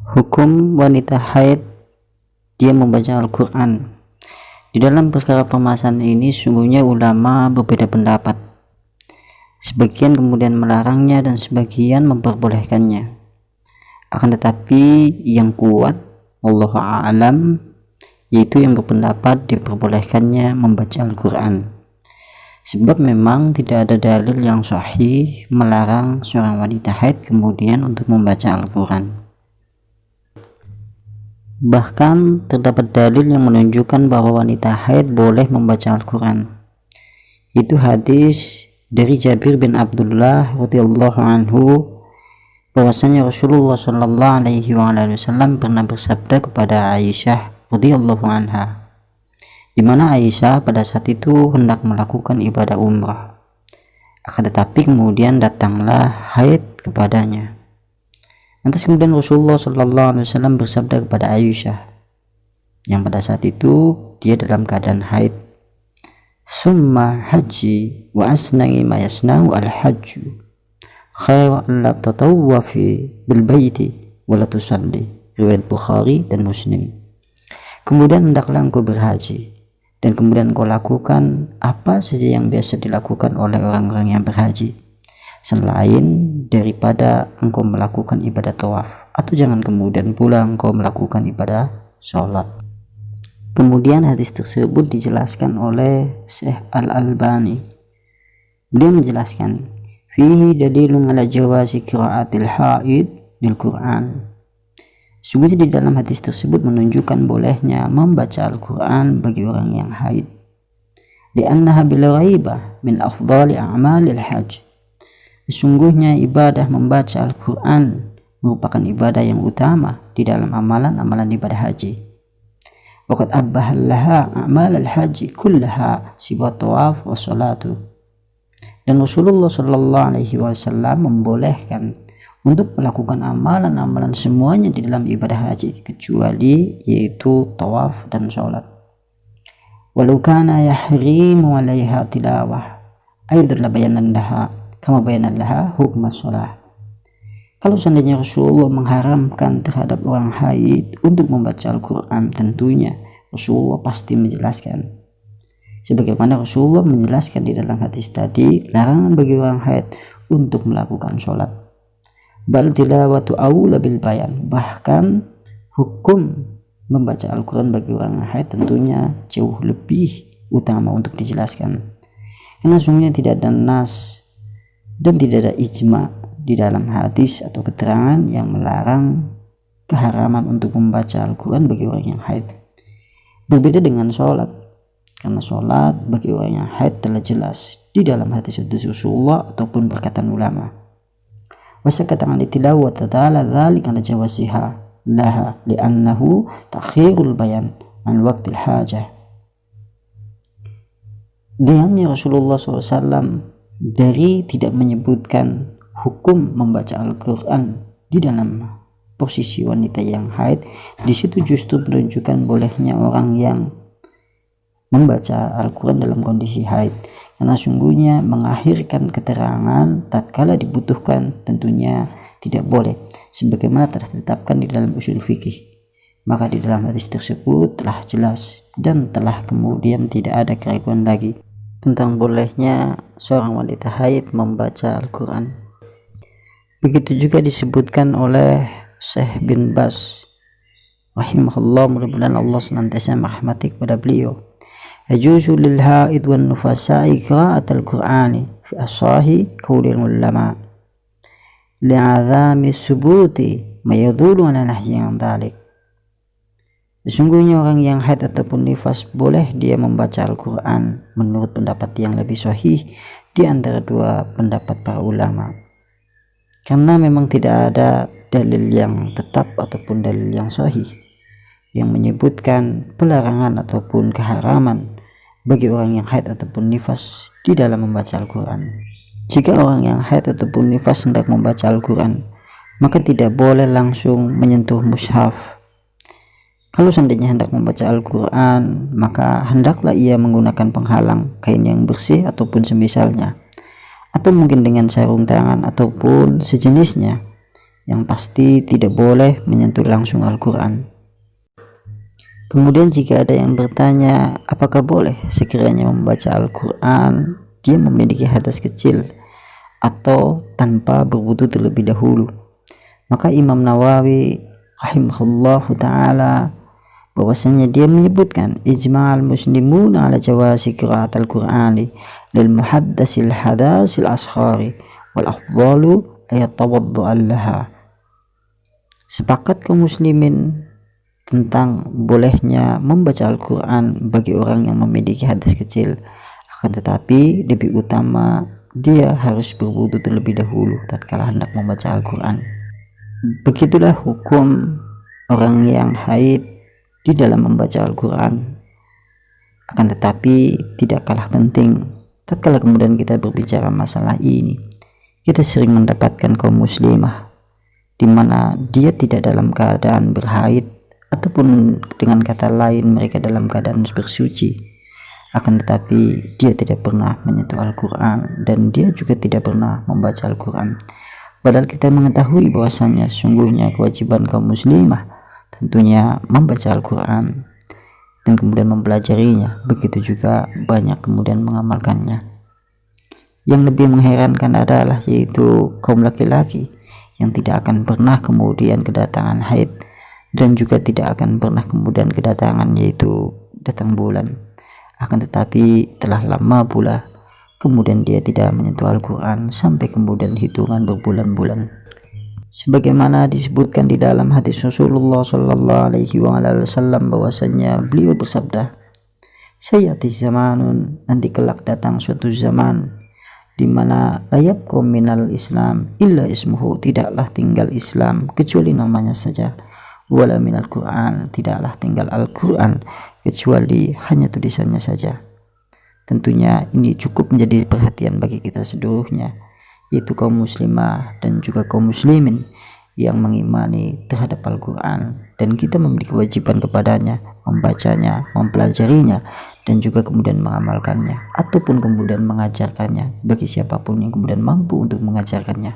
Hukum wanita haid dia membaca Al-Quran. Di dalam perkara permasalahan ini sungguhnya ulama berbeda pendapat. Sebagian kemudian melarangnya dan sebagian memperbolehkannya. Akan tetapi yang kuat, wallahu a'lam, yaitu yang berpendapat diperbolehkannya membaca Al-Quran. Sebab memang tidak ada dalil yang sahih melarang seorang wanita haid kemudian untuk membaca Al-Quran. Bahkan terdapat dalil yang menunjukkan bahwa wanita haid boleh membaca Al-Quran. Itu hadis dari Jabir bin Abdullah radhiyallahu anhu, bahwasanya Rasulullah sallallahu alaihi wasallam pernah bersabda kepada Aisyah radhiyallahu anha, di mana Aisyah pada saat itu hendak melakukan ibadah umrah. Akan tetapi kemudian datanglah haid kepadanya. Lantas kemudian Rasulullah SAW bersabda kepada Aisyah, yang pada saat itu dia dalam keadaan haid, summa haji wa asna'i ma yasna'u al-hajju khairu an la tatawwafi bil baiti wa la tusalli. Riwayat Bukhari dan Muslim. Kemudian hendaklah engkau berhaji, dan kemudian engkau lakukan apa saja yang biasa dilakukan oleh orang-orang yang berhaji, selain daripada engkau melakukan ibadah tawaf, atau jangan kemudian pula engkau melakukan ibadah sholat. Kemudian hadis tersebut dijelaskan oleh Syekh Al-Albani. Beliau menjelaskan, fihi dalilun ala jawazi qiraatil haid lil Quran. Sungguhnya di dalam hadis tersebut menunjukkan bolehnya membaca Al-Quran bagi orang yang haid. Li'annaha bil ghaibah min afdhali a'malil hajj. Sesungguhnya ibadah membaca Al-Quran merupakan ibadah yang utama di dalam amalan-amalan ibadah haji. Waqad abbahallaha a'mal al-haji kullaha siwa tawaf wa salatu. Dan Rasulullah sallallahu alaihi wasallam membolehkan untuk melakukan amalan-amalan semuanya di dalam ibadah haji kecuali yaitu tawaf dan salat. Walau kana yahrimu 'alaiha tilawah aidan la bayanan laha kama bayanan laha hukma sholah. Kalau seandainya Rasulullah mengharamkan terhadap orang haid untuk membaca Al-Quran, tentunya Rasulullah pasti menjelaskan, sebagaimana Rasulullah menjelaskan di dalam hadis tadi larangan bagi orang haid untuk melakukan sholat. Bal tilawatu aula bil bayan, bahkan hukum membaca Al-Quran bagi orang haid tentunya jauh lebih utama untuk dijelaskan, karena sungguhnya tidak ada nas dan tidak ada ijma di dalam hadis atau keterangan yang melarang keharaman untuk membaca Al-Quran bagi orang yang haid. Berbeda dengan sholat, karena sholat bagi orang yang haid telah jelas di dalam hadis Rasulullah ataupun perkataan ulama. Wasakata an tilawat ta'ala dzalika ala jawaziha laha li'annahu ta'khirul bayan an waqtil hajah. Diamnya Rasulullah SAW dari tidak menyebutkan hukum membaca Al-Quran di dalam posisi wanita yang haid, di situ justru menunjukkan bolehnya orang yang membaca Al-Quran dalam kondisi haid, karena sungguhnya mengakhirkan keterangan tatkala dibutuhkan tentunya tidak boleh, sebagaimana telah ditetapkan di dalam usul fikih. Maka di dalam hadis tersebut telah jelas dan telah kemudian tidak ada keraguan lagi tentang bolehnya seorang wanita haid membaca Al-Quran. Begitu juga disebutkan oleh Syekh bin Baz rahimahullah, mudah-mudahan Allah senantiasa merahmati kepada beliau, yajuzu lil haid wan nufasa'i qira'at al-Qur'ani fi asahi qaulil ulama li'azami subuti ma yadullu ala nahyi an dhalik. Sesungguhnya orang yang haid ataupun nifas boleh dia membaca Al-Quran menurut pendapat yang lebih sahih di antara dua pendapat para ulama, karena memang tidak ada dalil yang tetap ataupun dalil yang sahih yang menyebutkan pelarangan ataupun keharaman bagi orang yang haid ataupun nifas di dalam membaca Al-Quran. Jika orang yang haid ataupun nifas hendak membaca Al-Quran, maka tidak boleh langsung menyentuh mushaf. Kalau seandainya hendak membaca Al-Quran, maka hendaklah ia menggunakan penghalang kain yang bersih ataupun semisalnya, atau mungkin dengan sarung tangan ataupun sejenisnya, yang pasti tidak boleh menyentuh langsung Al-Quran. Kemudian jika ada yang bertanya apakah boleh sekiranya membaca Al-Quran dia memiliki hadas kecil atau tanpa berwudu terlebih dahulu, maka Imam Nawawi rahimahullahu ta'ala bahwasanya dia menyebutkan ijma'al muslimun ala jawasi qira'at al-Qur'ani lil muhaddasil hadasil ashari wal afdalu ayat tawaddu'an laha. Sepakat kaum muslimin tentang bolehnya membaca Al-Quran bagi orang yang memiliki hadas kecil, akan tetapi lebih utama dia harus berwudu terlebih dahulu tatkala hendak membaca Al-Quran. Begitulah hukum orang yang haid di dalam membaca Al-Quran. Akan tetapi tidak kalah penting tatkala kemudian kita berbicara masalah ini, kita sering mendapatkan kaum muslimah di mana dia tidak dalam keadaan berhaid, ataupun dengan kata lain mereka dalam keadaan bersuci, akan tetapi dia tidak pernah menyentuh Al-Quran dan dia juga tidak pernah membaca Al-Quran. Padahal kita mengetahui bahwasanya sungguhnya kewajiban kaum muslimah tentunya membaca Al-Quran dan kemudian mempelajarinya, begitu juga banyak kemudian mengamalkannya. Yang lebih mengherankan adalah yaitu kaum laki-laki yang tidak akan pernah kemudian kedatangan haid dan juga tidak akan pernah kemudian kedatangan yaitu datang bulan, akan tetapi telah lama pula kemudian dia tidak menyentuh Al-Quran sampai kemudian hitungan berbulan-bulan, sebagaimana disebutkan di dalam hadis Rasulullah Shallallahu Alaihi Wasallam bahwasanya beliau bersabda, sayati zamanun, nanti kelak datang suatu zaman di mana layab minal Islam illa ismuhu, tidaklah tinggal Islam kecuali namanya saja, wala minal Quran, tidaklah tinggal Al-Quran kecuali hanya tulisannya saja. Tentunya ini cukup menjadi perhatian bagi kita seluruhnya, yaitu kaum muslimah dan juga kaum muslimin yang mengimani terhadap Al-Quran, dan kita memiliki kewajiban kepadanya, membacanya, mempelajarinya, dan juga kemudian mengamalkannya ataupun kemudian mengajarkannya bagi siapapun yang kemudian mampu untuk mengajarkannya.